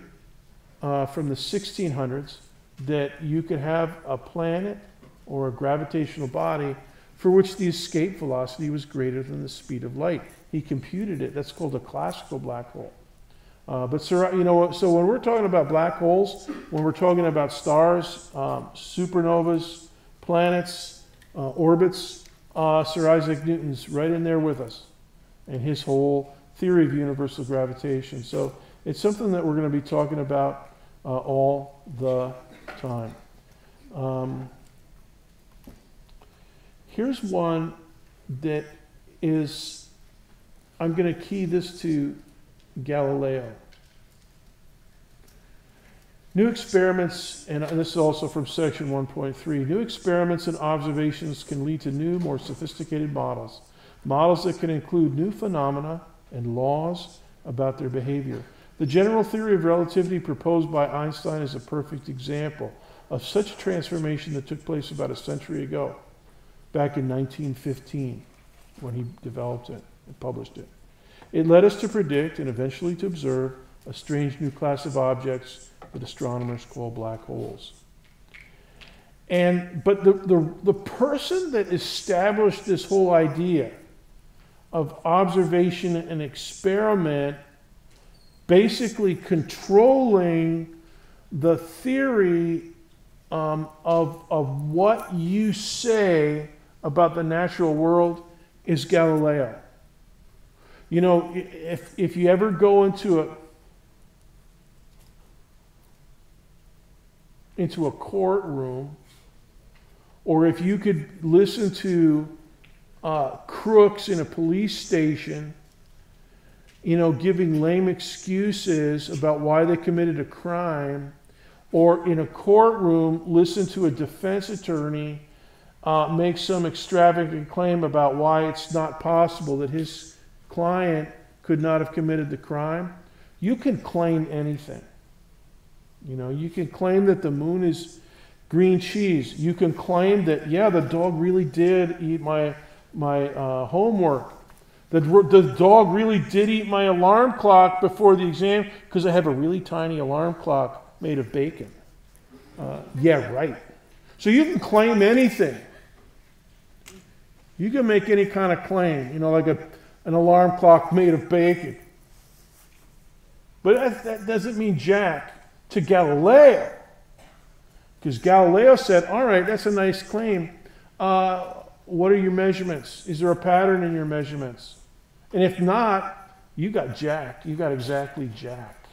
from the 1600s, that you could have a planet or a gravitational body for which the escape velocity was greater than the speed of light. He computed it. That's called a classical black hole. But so when we're talking about black holes, when we're talking about stars, supernovas, planets, orbits, Sir Isaac Newton's right in there with us, and his whole theory of universal gravitation. So it's something that we're going to be talking about all the time. Here's one that is, I'm going to key this to Galileo. New experiments, and this is also from section 1.3, new experiments and observations can lead to new, more sophisticated models. Models that can include new phenomena and laws about their behavior. The general theory of relativity proposed by Einstein is a perfect example of such a transformation that took place about a century ago, back in 1915, when he developed it and published it. It led us to predict and eventually to observe a strange new class of objects that astronomers call black holes. But the person that established this whole idea of observation and experiment, basically controlling the theory of what you say about the natural world is Galileo. You know, if you ever go into a courtroom, or if you could listen to crooks in a police station, you know, giving lame excuses about why they committed a crime, or in a courtroom, listen to a defense attorney make some extravagant claim about why it's not possible that his client could not have committed the crime, you can claim anything. You know, you can claim that the moon is green cheese. You can claim that, yeah, the dog really did eat my homework. The dog really did eat my alarm clock before the exam because I have a really tiny alarm clock made of bacon. Yeah, right. So you can claim anything. You can make any kind of claim, you know, like an alarm clock made of bacon. But that doesn't mean jack to Galileo. Because Galileo said, all right, that's a nice claim. What are your measurements? Is there a pattern in your measurements? And if not, you got jack. You got exactly jack.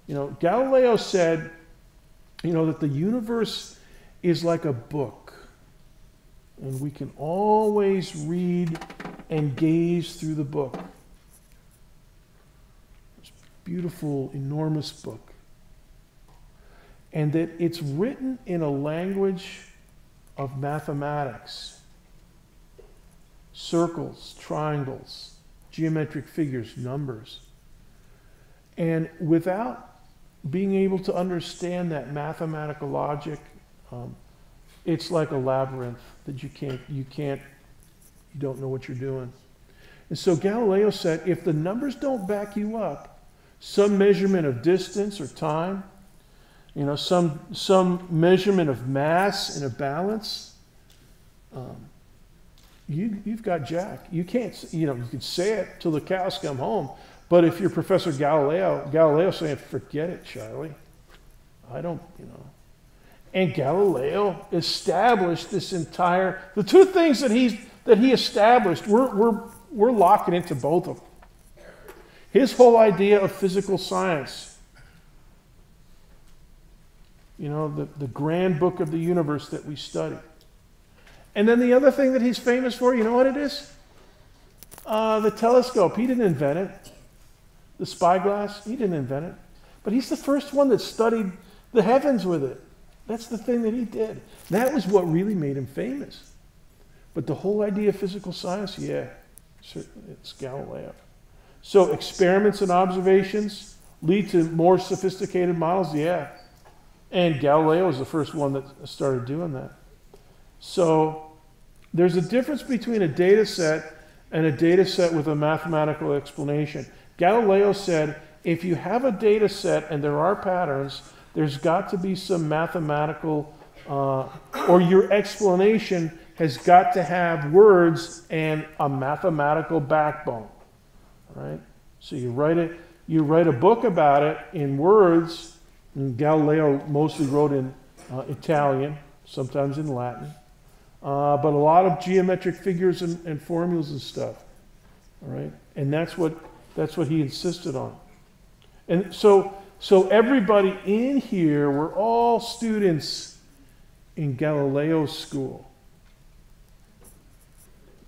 You know, Galileo said, you know, that the universe is like a book. And we can always read and gaze through the book. It's a beautiful, enormous book. And that it's written in a language of mathematics. Circles, triangles, geometric figures, numbers. And without being able to understand that mathematical logic, it's like a labyrinth that you don't know what you're doing. And so Galileo said, if the numbers don't back you up, some measurement of distance or time, you know, some measurement of mass in a balance, you've got jack. You can't, you know, you can say it till the cows come home, but if you're Professor Galileo saying, forget it, Charlie. I don't, you know. And Galileo established this entire, the two things that he established, we're locking into both of them. His whole idea of physical science, you know, the grand book of the universe that we study. And then the other thing that he's famous for, you know what it is? The telescope. He didn't invent it. The spyglass, he didn't invent it. But he's the first one that studied the heavens with it. That's the thing that he did. That was what really made him famous. But the whole idea of physical science, yeah, it's Galileo. So experiments and observations lead to more sophisticated models, yeah. And Galileo was the first one that started doing that. So there's a difference between a data set and a data set with a mathematical explanation. Galileo said, if you have a data set and there are patterns, there's got to be some mathematical, or your explanation has got to have words and a mathematical backbone, right? So you write a book about it in words, and Galileo mostly wrote in Italian, sometimes in Latin, but a lot of geometric figures and formulas and stuff, all right? And that's what he insisted on. And so everybody in here, we're all students in Galileo's school.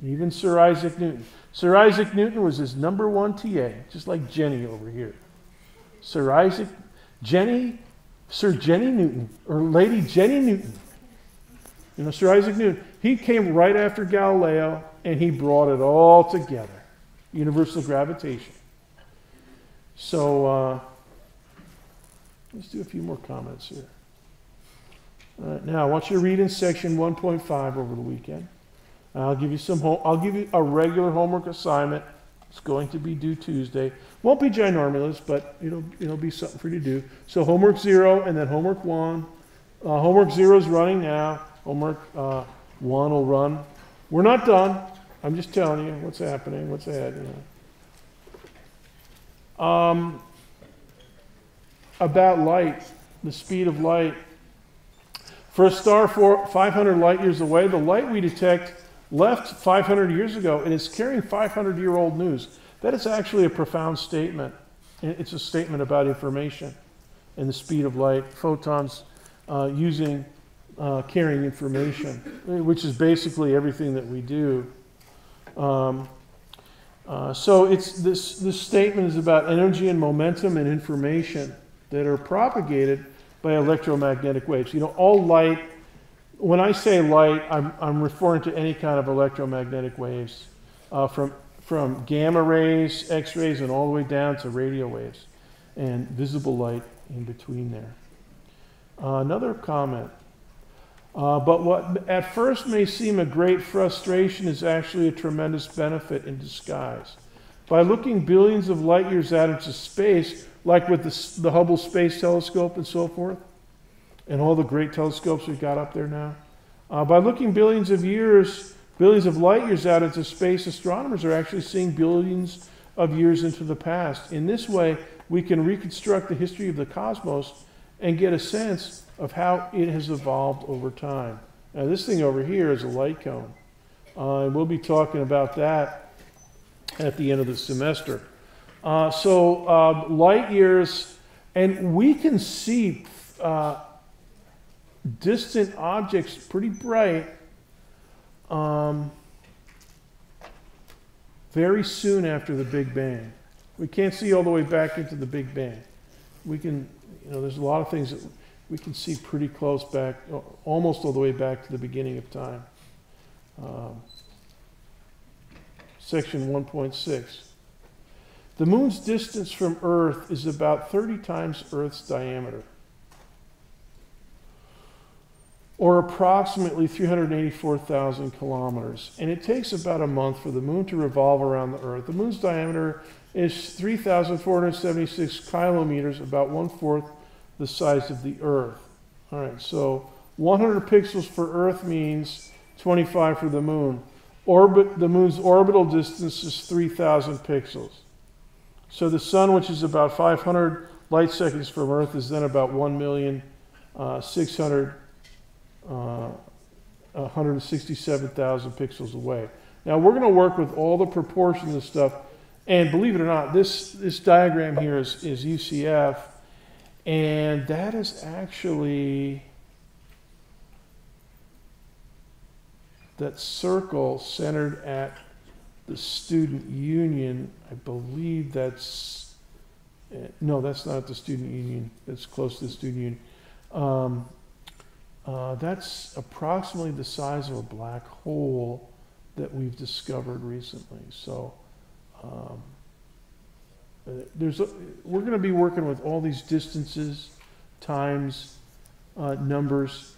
Even Sir Isaac Newton. Sir Isaac Newton was his #1 TA, just like Jenny over here. Sir Jenny Newton, or Lady Jenny Newton. You know, Sir Isaac Newton, he came right after Galileo, and he brought it all together. Universal gravitation. So, let's do a few more comments here. All right, now, I want you to read in section 1.5 over the weekend. I'll give you a regular homework assignment. It's going to be due Tuesday. Won't be ginormous, but it'll be something for you to do. So homework 0 and then homework 1. Homework 0 is running now. Homework 1 will run. We're not done. I'm just telling you what's happening, what's ahead. About light, the speed of light. For a star 500 light years away, the light we detect left 500 years ago, and it's carrying 500-year-old news. That is actually a profound statement. It's a statement about information and the speed of light, photons carrying information, which is basically everything that we do. So this statement is about energy and momentum and information that are propagated by electromagnetic waves. You know, all light, when I say light, I'm referring to any kind of electromagnetic waves, from gamma rays, X-rays, and all the way down to radio waves, and visible light in between there. Another comment. But what at first may seem a great frustration is actually a tremendous benefit in disguise. By looking billions of light years out into space, like with the Hubble Space Telescope and so forth, and all the great telescopes we've got up there now, by looking billions of light years out into space, astronomers are actually seeing billions of years into the past. In this way, we can reconstruct the history of the cosmos and get a sense of how it has evolved over time. Now, this thing over here is a light cone, and we'll be talking about that at the end of the semester. Light years, and we can see distant objects pretty bright very soon after the Big Bang. We can't see all the way back into the Big Bang. We can, there's a lot of things that we can see pretty close back, almost all the way back to the beginning of time. Section 1.6. The moon's distance from Earth is about 30 times Earth's diameter, or approximately 384,000 kilometers. And it takes about a month for the moon to revolve around the Earth. The moon's diameter is 3,476 kilometers, about 1/4 the size of the Earth. All right, so 100 pixels for Earth means 25 for the moon. The moon's orbital distance is 3,000 pixels. So the sun, which is about 500 light seconds from Earth, is then about 1,667,000 pixels away. Now we're going to work with all the proportions of stuff, and believe it or not, this diagram here is UCF, and that is actually that circle centered at the student union. I believe that's, no, that's not the student union. That's close to the student union. That's approximately the size of a black hole that we've discovered recently. So we're going to be working with all these distances, times, numbers.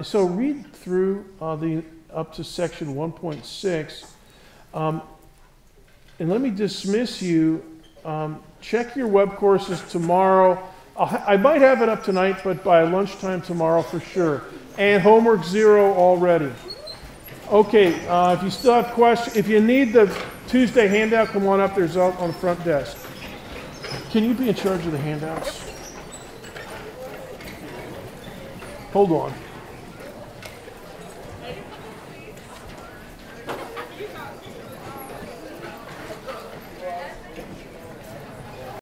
So read through up to section 1.6. And let me dismiss you. Check your web courses tomorrow. I might have it up tonight, but by lunchtime tomorrow for sure. And homework 0 already. Okay, if you still have questions, if you need the Tuesday handout, come on up. There's out on the front desk. Can you be in charge of the handouts? Hold on.